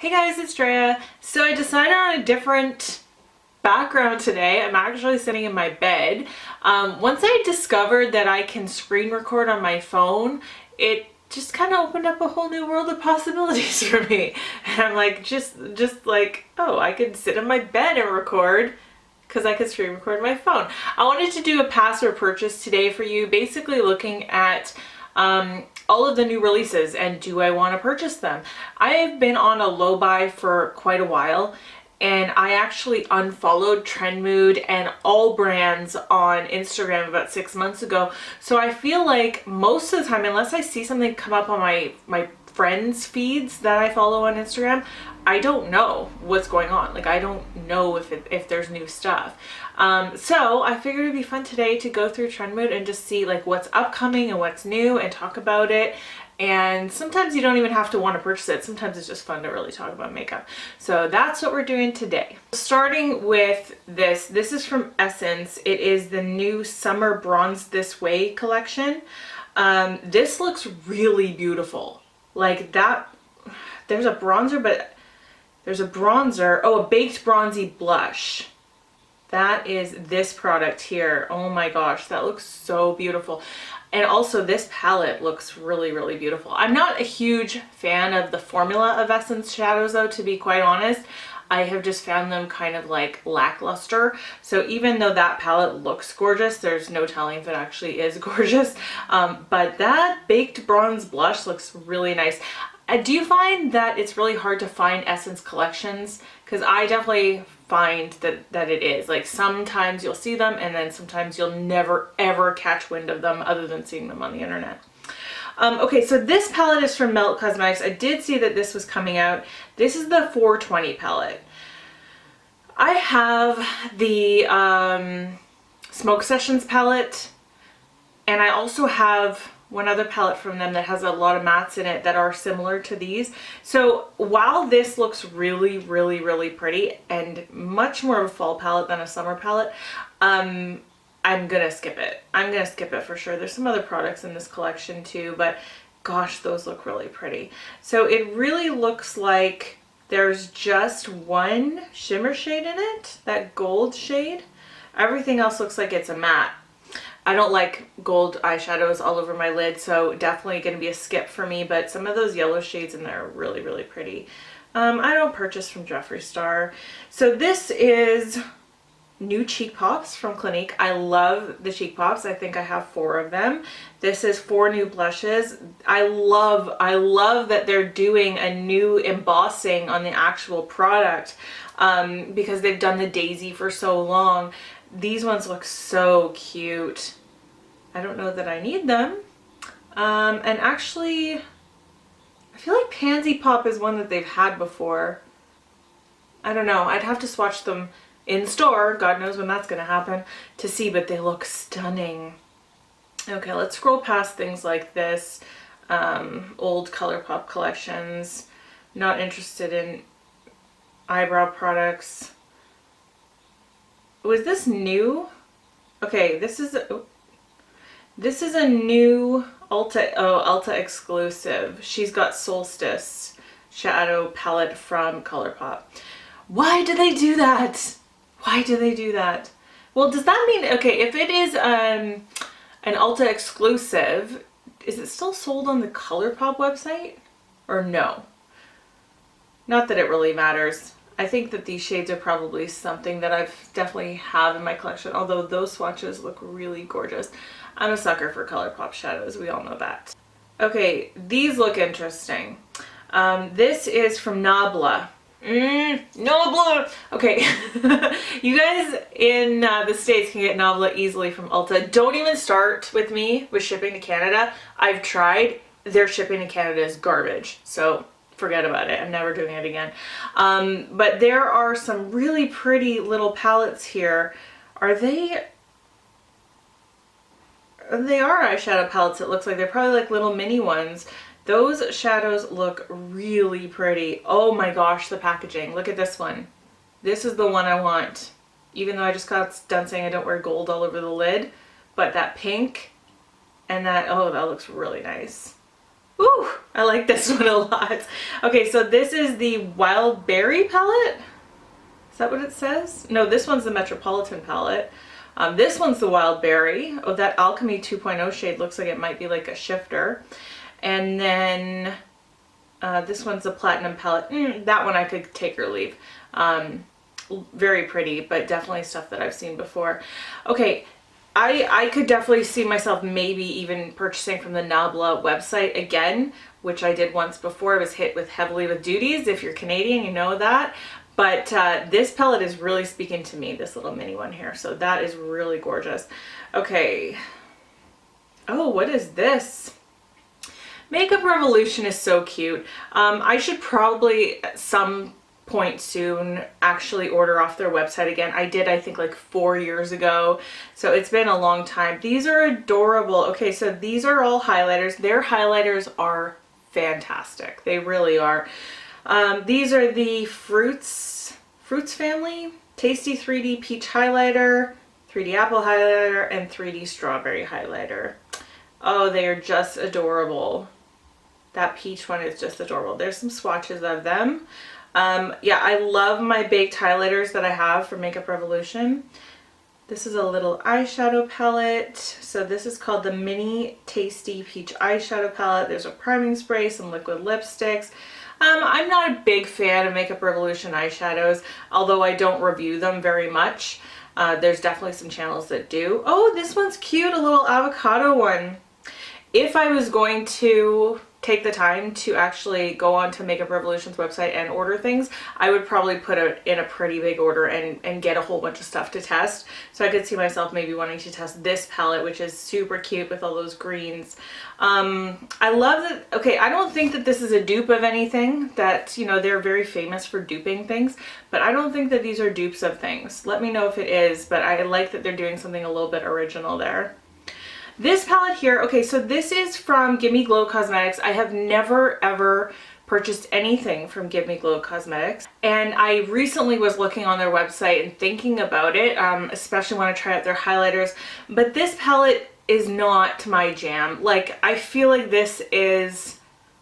Hey guys, it's Drea. So I decided on a different background today. I'm actually sitting in my bed. Once I discovered that I can screen record on my phone, it just kind of opened up a whole new world of possibilities for me. And I'm like, just like, oh, I could sit in my bed and record because I could screen record my phone. I wanted to do a pass or purchase today for you, basically looking at all of the new releases and do I want to purchase them. I have been on a low buy for quite a while, and I actually unfollowed Trend Mood and all brands on Instagram about 6 months ago. So I feel like most of the time, unless I see something come up on my friends' feeds that I follow on Instagram, I don't know what's going on. Like, I don't know if there's new stuff. So I figured it'd be fun today to go through Trend Mood and just see like what's upcoming and what's new and talk about it. And sometimes you don't even have to want to purchase it. Sometimes it's just fun to really talk about makeup. So that's what we're doing today. Starting with this is from Essence. It is the new Summer Bronze This Way collection. This looks really beautiful. Like that, there's a bronzer, but there's a bronzer. Oh, a baked bronzy blush. That is this product here. Oh my gosh, that looks so beautiful. And also this palette looks really, really beautiful. I'm not a huge fan of the formula of Essence shadows though, to be quite honest. I have just found them kind of like lackluster. So even though that palette looks gorgeous, there's no telling if it actually is gorgeous. But that baked bronze blush looks really nice. Do you find that it's really hard to find Essence collections? Because I definitely find that it is. Like sometimes you'll see them and then sometimes you'll never ever catch wind of them other than seeing them on the internet. Okay, so this palette is from Dominique Cosmetics. I did see that this was coming out. This is the 420 palette. I have the Smoke Sessions palette, and I also have one other palette from them that has a lot of mattes in it that are similar to these. So while this looks really, really, really pretty and much more of a fall palette than a summer palette, I'm gonna skip it. I'm gonna skip it for sure. There's some other products in this collection too, but gosh, those look really pretty. So it really looks like there's just one shimmer shade in it, that gold shade. Everything else looks like it's a matte. I don't like gold eyeshadows all over my lid, so definitely going to be a skip for me, but some of those yellow shades in there are really, really pretty. I don't purchase from Jeffree Star. So this is new cheek pops from Clinique. I love the cheek pops. I think I have 4 of them. This is 4 new blushes. I love that they're doing a new embossing on the actual product because they've done the daisy for so long. These ones look so cute. I don't know that I need them. And actually, I feel like Pansy Pop is one that they've had before. I don't know. I'd have to swatch them in store. God knows when that's going to happen to see, but they look stunning. Okay, let's scroll past things like this. Old ColourPop collections. Not interested in eyebrow products. Was this new? Okay, this is a new Ulta exclusive. She's got Solstice shadow palette from ColourPop. Why do they do that? Why do they do that? Well, does that mean, okay, if it is an Ulta exclusive, is it still sold on the ColourPop website or no? Not that it really matters. I think that these shades are probably something that I've definitely have in my collection, although those swatches look really gorgeous. I'm a sucker for ColourPop shadows, we all know that. Okay, these look interesting. This is from Nabla. Nabla! Okay, you guys in the States can get Nabla easily from Ulta. Don't even start with me with shipping to Canada. I've tried. Their shipping to Canada is garbage, so forget about it. I'm never doing it again. But there are some really pretty little palettes here. They are eyeshadow palettes, it looks like. They're probably like little mini ones. Those shadows look really pretty. Oh my gosh, the packaging. Look at this one. This is the one I want. Even though I just got done saying I don't wear gold all over the lid. But that pink and that, oh, that looks really nice. Ooh, I like this one a lot. Okay, so this is the Wild Berry palette. Is that what it says? No, this one's the Metropolitan palette. This one's the Wild Berry. Oh, that Alchemy 2.0 shade looks like it might be like a shifter. And then this one's the Platinum palette. That one I could take or leave. Very pretty, but definitely stuff that I've seen before. Okay, I could definitely see myself maybe even purchasing from the Nabla website again, which I did once before. I was hit with heavily with duties. If you're Canadian, you know that. But this palette is really speaking to me, this little mini one here. So that is really gorgeous. Okay. Oh, what is this? Makeup Revolution is so cute. I should probably at some point soon actually order off their website again. I did, I think, like 4 years ago. So it's been a long time. These are adorable. Okay, so these are all highlighters. Their highlighters are fantastic. They really are. These are the Fruits family. Tasty 3D Peach Highlighter, 3D Apple Highlighter, and 3D Strawberry Highlighter. Oh, they are just adorable. That peach one is just adorable. There's some swatches of them. Yeah, I love my baked highlighters that I have for Makeup Revolution. This is a little eyeshadow palette. So this is called the Mini Tasty Peach Eyeshadow Palette. There's a priming spray, some liquid lipsticks. I'm not a big fan of Makeup Revolution eyeshadows, although I don't review them very much. There's definitely some channels that do. Oh, this one's cute, a little avocado one. If I was going to take the time to actually go on to Makeup Revolution's website and order things, I would probably put it in a pretty big order and get a whole bunch of stuff to test. So I could see myself maybe wanting to test this palette, which is super cute with all those greens. I love that. Okay, I don't think that this is a dupe of anything. That, you know, they're very famous for duping things, but I don't think that these are dupes of things. Let me know if it is, but I like that they're doing something a little bit original there. This palette here, okay, so this is from Gimme Glow Cosmetics. I have never ever purchased anything from Gimme Glow Cosmetics, and I recently was looking on their website and thinking about it, especially when I try out their highlighters, but this palette is not my jam. Like, I feel like this is,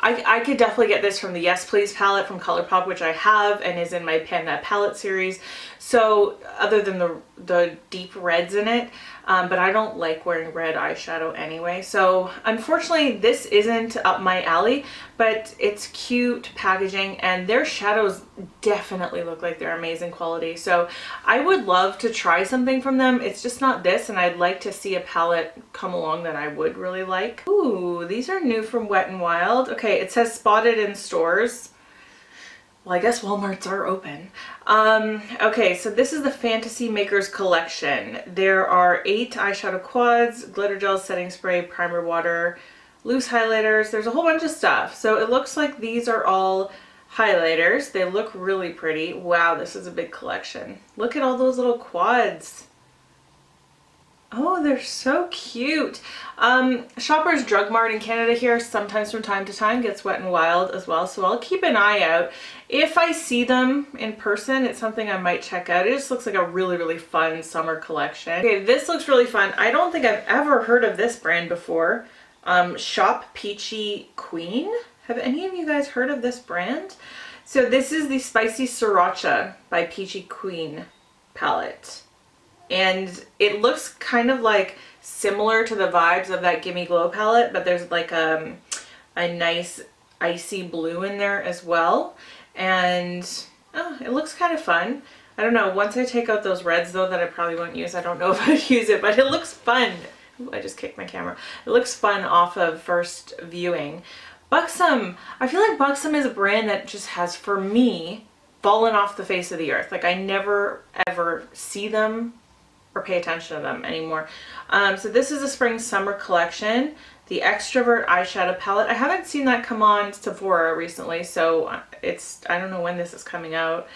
I could definitely get this from the Yes Please palette from ColourPop, which I have and is in my Pan That palette series. So other than the deep reds in it, but I don't like wearing red eyeshadow anyway. So unfortunately this isn't up my alley, but it's cute packaging and their shadows definitely look like they're amazing quality. So I would love to try something from them. It's just not this, and I'd like to see a palette come along that I would really like. Ooh, these are new from Wet n Wild. Okay, it says spotted in stores. Well, I guess Walmarts are open. Okay, so this is the Fantasy Makers collection. There are 8 eyeshadow quads, glitter gel, setting spray, primer water, loose highlighters. There's a whole bunch of stuff. So it looks like these are all highlighters. They look really pretty. Wow, this is a big collection. Look at all those little quads. Oh, they're so cute. Shoppers Drug Mart in Canada here sometimes from time to time gets Wet n Wild as well, so I'll keep an eye out. If I see them in person, it's something I might check out. It just looks like a really, really fun summer collection. Okay, this looks really fun. I don't think I've ever heard of this brand before. Shop Peachy Queen. Have any of you guys heard of this brand? So this is the Spicy Sriracha by Peachy Queen palette. And it looks kind of like similar to the vibes of that Gimme Glow palette, but there's like a nice icy blue in there as well. And it looks kind of fun. I don't know, once I take out those reds though that I probably won't use, I don't know if I'd use it, but it looks fun. Ooh, I just kicked my camera. It looks fun off of first viewing. Buxom. I feel like Buxom is a brand that just has, for me, fallen off the face of the earth. Like, I never ever see them or pay attention to them anymore. So this is a spring summer collection, the Extrovert eyeshadow palette. I haven't seen that come on Sephora recently, so I don't know when this is coming out,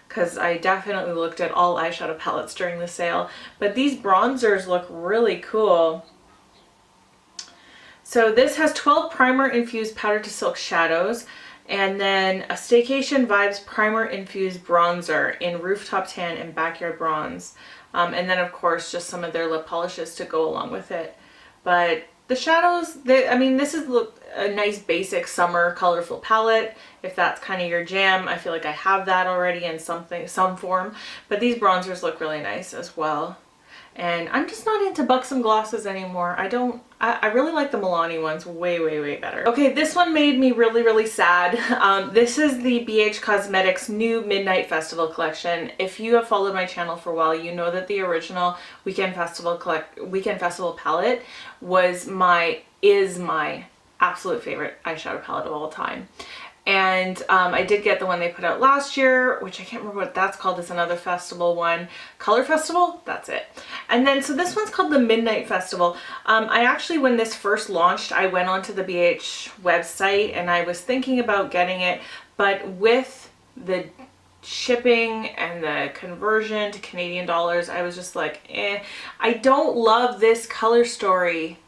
because I definitely looked at all eyeshadow palettes during the sale. But these bronzers look really cool. So this has 12 primer infused powder to silk shadows, and then a Staycation Vibes primer infused bronzer in Rooftop Tan and Backyard Bronze. And then of course just some of their lip polishes to go along with it. But the shadows, I mean, this is a nice basic summer colorful palette. If that's kind of your jam, I feel like I have that already in some form. But these bronzers look really nice as well. And I'm just not into Buxom glosses anymore. I really like the Milani ones way, way, way better. Okay, this one made me really, really sad. This is the BH Cosmetics new Midnight Festival collection. If you have followed my channel for a while, you know that the original Weekend Festival palette is my absolute favorite eyeshadow palette of all time. And I did get the one they put out last year, which I can't remember what that's called. It's another festival one. Color Festival? That's it. And then, so this one's called the Midnight Festival. I actually, when this first launched, I went onto the BH website and I was thinking about getting it, but with the shipping and the conversion to Canadian dollars, I was just like, eh. I don't love this color story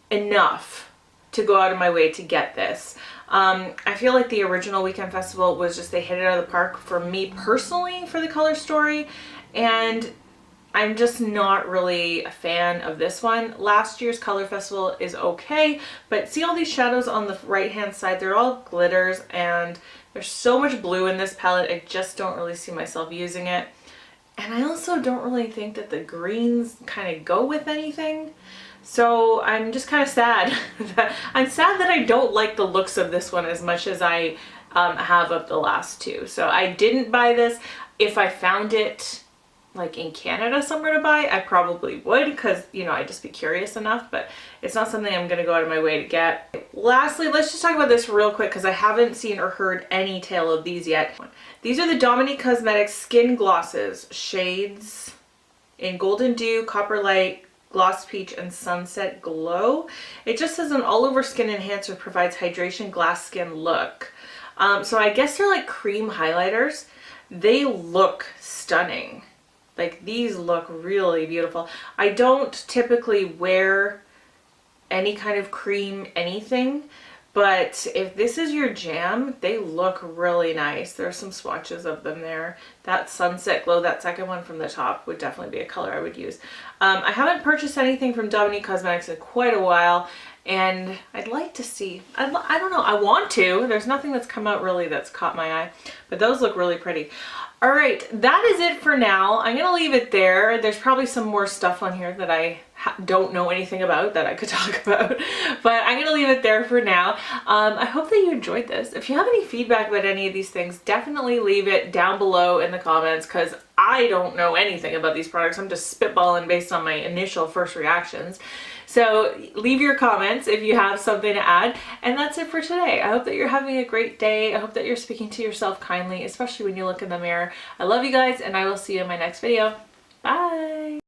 enough to go out of my way to get this. I feel like the original Weekend Festival was just, they hit it out of the park for me personally for the color story, and I'm just not really a fan of this one. Last year's Color Festival is okay, but see all these shadows on the right hand side, they're all glitters and there's so much blue in this palette, I just don't really see myself using it. And I also don't really think that the greens kind of go with anything. So I'm just kind of sad. I'm sad that I don't like the looks of this one as much as I have of the last two. So I didn't buy this. If I found it like in Canada somewhere to buy, I probably would, because, you know, I'd just be curious enough, but it's not something I'm going to go out of my way to get. Lastly, let's just talk about this real quick because I haven't seen or heard any tale of these yet. These are the Dominique Cosmetics Skin Glosses, shades in Golden Dew, Copper Light, Gloss Peach, and Sunset Glow. It just says an all-over skin enhancer, provides hydration glass skin look. So I guess they're like cream highlighters. They look stunning. Like, these look really beautiful. I don't typically wear any kind of cream anything, but if this is your jam, they look really nice. There's some swatches of them there. That Sunset Glow, that second one from the top, would definitely be a color I would use. I haven't purchased anything from Dominique Cosmetics in quite a while, and I'd like to see. I don't know. I want to. There's nothing that's come out really that's caught my eye, but those look really pretty. All right, that is it for now. I'm gonna leave it there. There's probably some more stuff on here that I don't know anything about that I could talk about, but I'm gonna leave it there for now. I hope that you enjoyed this. If you have any feedback about any of these things, definitely leave it down below in the comments, because I don't know anything about these products. I'm just spitballing based on my initial first reactions. So leave your comments if you have something to add. And that's it for today. I hope that you're having a great day. I hope that you're speaking to yourself kindly, especially when you look in the mirror. I love you guys, and I will see you in my next video. Bye.